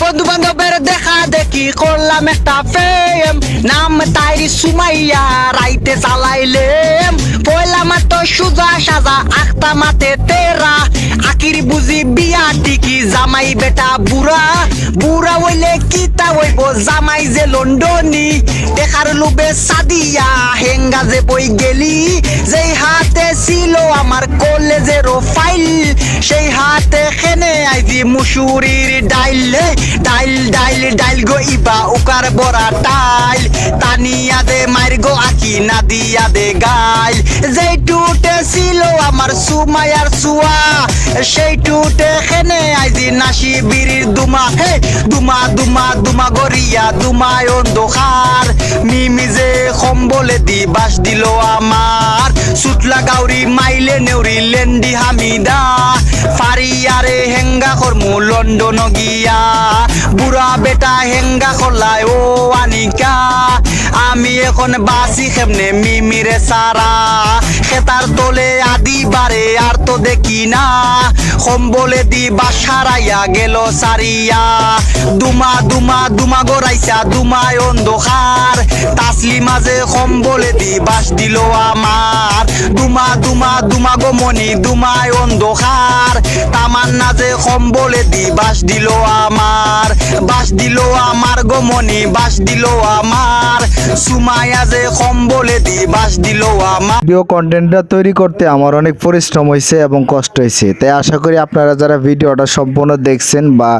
বন্ধু বান্ধবের দেখা দেখি করলাম একটা ফেম, নাম তাইরি সুমাইয়া, রাইতে চালাইলেম পয়লা মাত্র সুজা সাজা আখতা মাতে তেরা, আকির বুঝি বিয়া টিকি জামাই বেটা বুড়া, বুড়া হইলে কিতা হইব জামাই যে লন্ডনী, দেখার লোভে সাদিয়া হেঙ্গা যে বই গেলি, যেই হাতে ছিল আমার কলেজের ফাইল, সেই হাতে খেনে আইজি মুসুরির ডাইল, ডাইল ডাইল ডাইল গো ইবা উকার বড়া টাইল, তানিয়া দে মাইর গো আকি না দিয়া দে গাইল, যেই টুটে ছিল আমার সুমায়ার সুয়া, সেই টুটে খেনে আইজি নাসি বিড়ির দুমা, হে দুমা দুমা দুমা গরিয়া দুমায় অন্ধকার, মিমি যে কম্বলে দি বাস দিল আমার, সুতলা গাউরি মাইলে নেউরি লেন্ডি হামিদা, ফারিয়ারে হেঙ্গা করমু লন্ডন গিয়া, বুড়া বেটা হেঙ্গা করলায় ও আনিকা, আমি এখন বাসি কেমনে মিমিরে সারা, খেতার তোলে আদি বারে আর তো দেখি না, কম্বলে দি বাসারাইয়া গেল সারিয়া, দুমা দুমা দুমা গড়াইছা দুমায় অন্ধকার, তাসলি মাঝে কম্বলে দি বাস দিল আমার, দুমা দুমা দুমা গো মনি দুমায় অন্ধকার, তামান্না যে কম্বলে দি বাস দিল আমার, বাস দিল আমার গো মনি বাস দিল আমার, সুমাইয়া যে কম্বলে দি বাস দিল আমার। ভিডিও কন্টেন্টটা তৈরি করতে আমার অনেক পরিশ্রম হয়েছে এবং কষ্ট হয়েছে, তাই আশা করি আপনারা যারা ভিডিওটা সম্পূর্ণ দেখছেন বা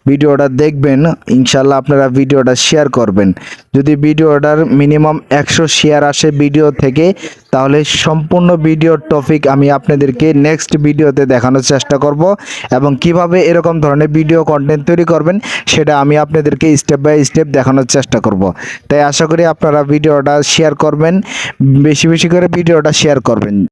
ভিডিওটা দেখবেন, ইনশাল্লাহ আপনারা ভিডিওটা শেয়ার করবেন। যদি ভিডিওটার মিনিমাম 100 শেয়ার আসে ভিডিও থেকে, তাহলে সম্পূর্ণ ভিডিওর টপিক আমি আপনাদেরকে নেক্সট ভিডিওতে দেখানোর চেষ্টা করব, এবং কিভাবে এরকম ধরনের ভিডিও কন্টেন্ট তৈরি করবেন সেটা আমি আপনাদেরকে স্টেপ বাই স্টেপ দেখানোর চেষ্টা করব। তাই আশা করি আপনারা ভিডিওটা শেয়ার করবেন, বেশি বেশি করে ভিডিওটা শেয়ার করবেন।